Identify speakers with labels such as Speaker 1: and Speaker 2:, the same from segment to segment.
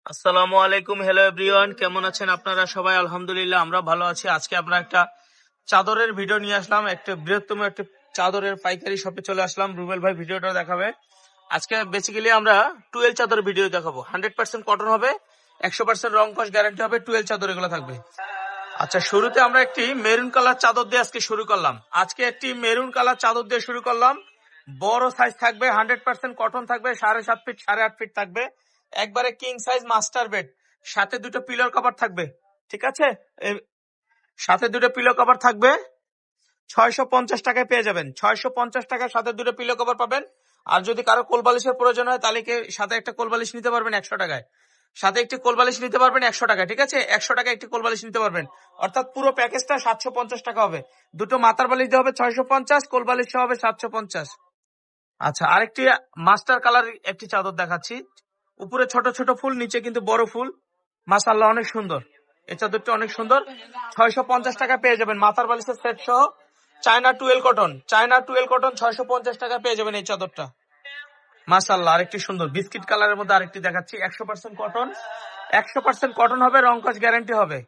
Speaker 1: আসসালামু আলাইকুম। Hello everyone, কেমন আছেন আপনারা সবাই? আলহামদুলিল্লাহ আমরা ভালো আছি। আজকে আমরা একটা চাদরের ভিডিও নিয়ে আসলাম। একটা বৃহত্তম একটা চাদরের পাইকারি শপে চলে আসলাম। রুবেল ভাই ভিডিওটা দেখাবে। আজকে বেসিক্যালি আমরা টুয়েল চাদর ভিডিও দেখাবো। 100% কটন হবে, 100% রং কস গ্যারান্টি হবে। টুয়েল চাদর এগুলো থাকবে। আচ্ছা, শুরুতে আমরা একটি মেরুন কালার চাদর দিয়ে আজকে শুরু করলাম। একটি মেরুন কালার চাদর দিয়ে শুরু করলাম। বড় সাইজ থাকবে, 100% কটন থাকবে, 7.5 ফিট 8.5 ফিট থাকবে। একবারে কিং সাইজ মাস্টার বেড, সাথে দুটো পিলোর কভার থাকবে। ঠিক আছে, সাথে দুটো পিলো কভার থাকবে। 650 টাকায় পেয়ে যাবেন। 650 টাকার সাথে দুটো পিলো কভার পাবেন। আর যদি কারো কোলবালিশের প্রয়োজন হয় তাহলে সাথে একটা কোলবালিশ নিতে পারবেন 100 টাকায়। সাথে একটি কোলবালিশ নিতে পারবেন 100 টাকায়। ঠিক আছে, 100 টাকায় একটি কোলবালিশ নিতে পারবেন। অর্থাৎ পুরো প্যাকেজটা 750 টাকা হবে। দুটো মাথার বালিশ দিয়ে হবে 650, কোলবালিশ সহ হবে 750। আচ্ছা, আরেকটি মাস্টার কালার একটি চাদর দেখাচ্ছি। উপরে ছোট ছোট ফুল, নিচে কিন্তু বড় ফুল। মাশাআল্লাহ, অনেক সুন্দর। এই চাদরটা অনেক সুন্দর। 650 টাকা পেয়ে যাবেন মাথার বালিশের সেট সহ। চায়না টুয়েল কটন, 650 টাকা পেয়ে যাবেন এই চাদরটা। মাশাআল্লাহ, আরেকটি সুন্দর বিস্কিট কালারের মধ্যে আরেকটি দেখাচ্ছি। 100% কটন, 100% কটন হবে, রং কস গ্যারান্টি হবে।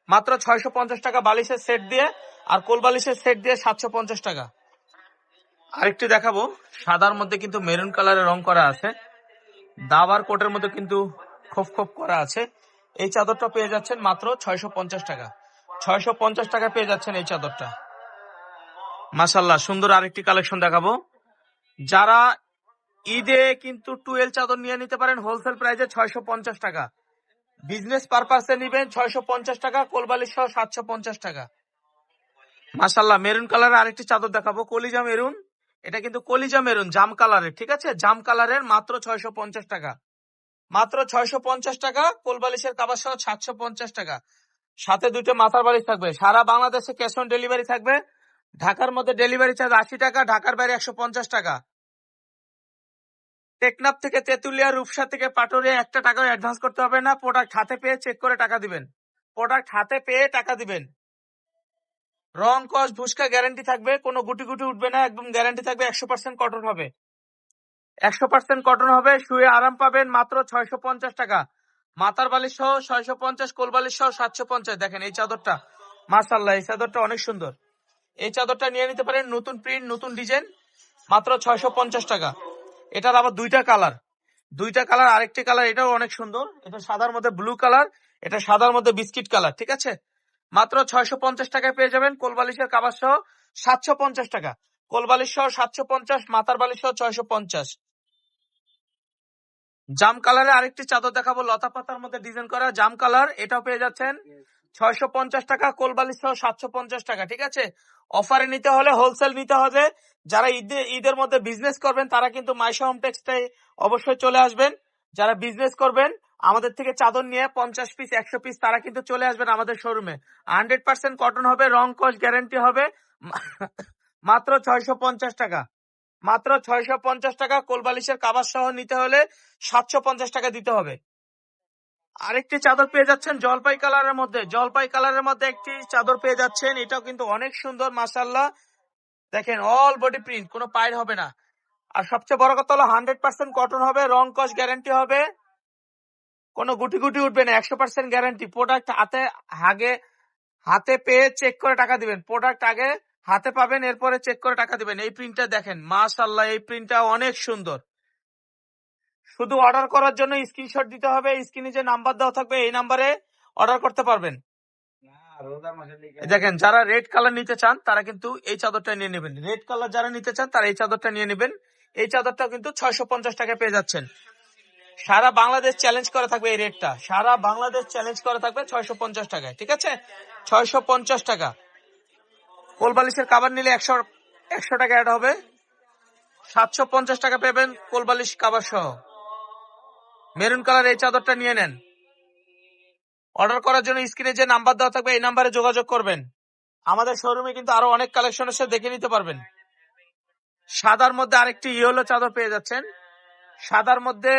Speaker 1: মাত্র 650 টাকা বালিশের সেট দিয়ে, আর কোল বালিশের সেট দিয়ে 750 টাকা। আরেকটি দেখাবো, সাদার মধ্যে কিন্তু মেরুন কালারের রং করা আছে। দাবার কোটের মধ্যে কিন্তু খোপ খোপ করা আছে। এই চাদরটা পেয়ে যাচ্ছেন মাত্র 650 টাকা। 650 টাকা পেয়ে যাচ্ছেন এই চাদরটা। মাশাআল্লাহ, সুন্দর আরেকটি কালেকশন দেখাবো। যারা ঈদে কিন্তু টুয়েল চাদর নিয়ে নিতে পারেন হোলসেল প্রাইসে 650 টাকা। বিজনেস পারপাসে নিবেন 650 টাকা, কোলবালিশ সহ 750 টাকা। মাশাআল্লাহ, মেরুন কালারের আরেকটি চাদর দেখাবো, কলিজা মেরুন। এটা কিন্তু কলিজা মেরুন, জাম কালারের। ঠিক আছে, জাম কালারের, মাত্র 650 টাকা। মাত্র 650 টাকা, কোলবালিশের কাবার সহ 750 টাকা। সাথে দুটো মাথার বালিশ থাকবে। সারা বাংলাদেশে ক্যাশ অন ডেলিভারি থাকবে। ঢাকার মধ্যে ডেলিভারি চার্জ 80 টাকা, ঢাকার বাইরে 150 টাকা। টেকনাফ থেকে তেতুলিয়া, রূপসা থেকে পাটুরিয়া 1 টাকাও অ্যাডভান্স করতে হবে না। প্রোডাক্ট হাতে পেয়ে চেক করে টাকা দিবেন। প্রোডাক্ট হাতে পেয়ে টাকা দিবেন। রং কস ভুসকা গ্যারান্টি থাকবে, কোনো গুটি গুটি উঠবে না, একদম গ্যারান্টি থাকবে। 100% কটন হবে, 100% কটন হবে। শুয়ে আরাম পাবেন মাত্র 650 টাকা। মাথার বালিশ সহ 650, কোলবালিশ সহ 750। দেখেন এই চাদরটা, মাশাআল্লাহ, এই চাদরটা অনেক সুন্দর। এই চাদরটা নিয়ে নিতে পারেন, নতুন প্রিন্ট, নতুন ডিজাইন, মাত্র 650 টাকা। এটার আবার দুইটা কালার, আরেকটি কালার এটাও অনেক সুন্দর। এটা সাদার মধ্যে ব্লু কালার, এটা সাদার মধ্যে বিস্কিট কালার। ঠিক আছে, মাত্র 650 টাকায় পেয়ে যাবেন। কোলবালিশের কাবার সহ 750 টাকা, কোলবালিশ সহ 750, মাথার বালিশ সহ 650। জাম কালারের আরেকটি চাদর দেখাবো, লতা পাতার মধ্যে ডিজাইন করা জাম কালার। এটাও পেয়ে যাচ্ছেন 650 টাকা, কোলবালিশ সহ 750 টাকা। ঠিক আছে, অফারে নিতে হলে হোলসেল নিতে হবে। যারা ঈদের মধ্যে বিজনেস করবেন তারা কিন্তু মাইশা হোম টেক্সটাইল অবশ্যই চলে আসবেন। যারা বিজনেস করবেন আমাদের থেকে চাদর নিয়ে 50 পিস 100 পিস, তারা কিন্তু চলে আসবেন আমাদের শোরুমে। 100% কটন হবে, রং কস গ্যারান্টি হবে। মাত্র 650 টাকা, মাত্র 650 টাকা। কোলবালিশের কাবার সহ নিতে হলে 750 টাকা দিতে হবে। আরেকটি চাদর পেয়ে যাচ্ছেন জলপাই কালারের মধ্যে একটি চাদর পেয়ে যাচ্ছেন। এটাও কিন্তু অনেক সুন্দর, মাশাআল্লাহ। দেখেন অল বডি প্রিন্ট, কোনো পাইর হবে না। আর সবচেয়ে বড় কথা হলো 100% কটন হবে, রং কস গ্যারান্টি হবে, কোনো গুটি গুটি উঠবে না, 100% গ্যারান্টি। প্রোডাক্ট হাতে পেয়ে চেক করে টাকা দিবেন। প্রোডাক্ট আগে হাতে পাবেন, এরপরে চেক করে টাকা দিবেন। এই প্রিন্টটা দেখেন, মাশাআল্লাহ, এই প্রিন্টটা অনেক সুন্দর। শুধু অর্ডার করার জন্য স্ক্রিনশট দিতে হবে। স্ক্রিনে যে নাম্বার দেওয়া থাকবে এই নাম্বারে অর্ডার করতে পারবেন। দেখেন, যারা রেড কালার নিতে চান তারা কিন্তু এই চাদরটা নিয়ে নেবেন। রেড কালার যারা নিতে চান তারা এই চাদরটা নিয়ে নেবেন। এই চাদরটা কিন্তু 650 টাকা পেয়ে যাচ্ছেন। সারা বাংলাদেশ চ্যালেঞ্জ করা থাকবে এই রেটটা, সারা বাংলাদেশ চ্যালেঞ্জ করা থাকবে 650 টাকায়। ঠিক আছে, 650 টাকা। কোলবালিশের কাবার নিলে 100 টাকা অ্যাড হবে। 750 টাকা পাবেন কোলবালিশ কাবার সহ। মেরুন কালার এই চাদরটা নিয়ে নেন। অর্ডার করার জন্য স্ক্রিনে যে নাম্বার দেওয়া থাকবে এই নাম্বারে যোগাযোগ করবেন। আমাদের শোরুমে কিন্তু আরো অনেক কালেকশন এসে দেখে নিতে পারবেন। সাদার মধ্যে আরেকটি ইয়েলো চাদর পেয়ে যাচ্ছেন। সাদার মধ্যে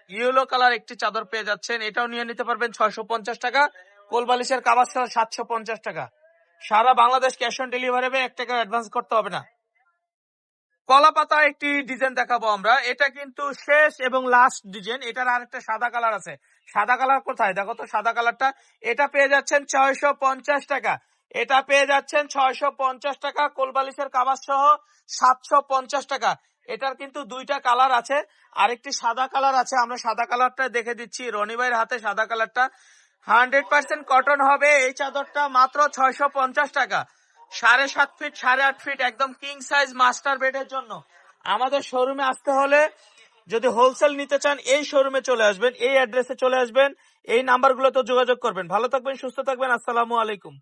Speaker 1: ইয়েলো কালার একটি চাদর পেয়ে যাচ্ছেন। এটাও নিয়ে নিতে পারবেন 650 টাকা, কোলবালিশের কাবার সহ 750 টাকা। সারা বাংলাদেশ ক্যাশ অন ডেলিভারি হবে, 1 টাকা অ্যাডভান্স করতে হবে না। কলা পাতা একটি ডিজাইন দেখাবো আমরা। এটা কিন্তু শেষ এবং লাস্ট ডিজাইন। এটার আরেকটা সাদা কালার আছে। সাদা কালার কোথায় দেখো তো, সাদা কালারটা এটা পেয়ে যাচ্ছেন 650 টাকা। এটা পেয়ে যাচ্ছেন 650 টাকা, কোলবালিশের কাভার সহ 750 টাকা। এটার কিন্তু দুইটা কালার আছে, আরেকটি সাদা কালার আছে, আমরা সাদা কালারটা দেখে দিচ্ছি। রনি ভাইয়ের হাতে সাদা কালারটা 100% কটন হবে। এই চাদরটা মাত্র 650 টাকা। 7.5 ফিট 8.5 ফিট একদম কিং সাইজ মাস্টার বেডের জন্য। আমাদের শোরুমে আসতে হলে, যদি হোলসেল নিতে চান এই শোরুমে চলে আসবেন, এই অ্যাড্রেসে চলে আসবেন, এই নাম্বারগুলোতে যোগাযোগ করবেন। ভালো থাকবেন, সুস্থ থাকবেন, আসসালামু আলাইকুম।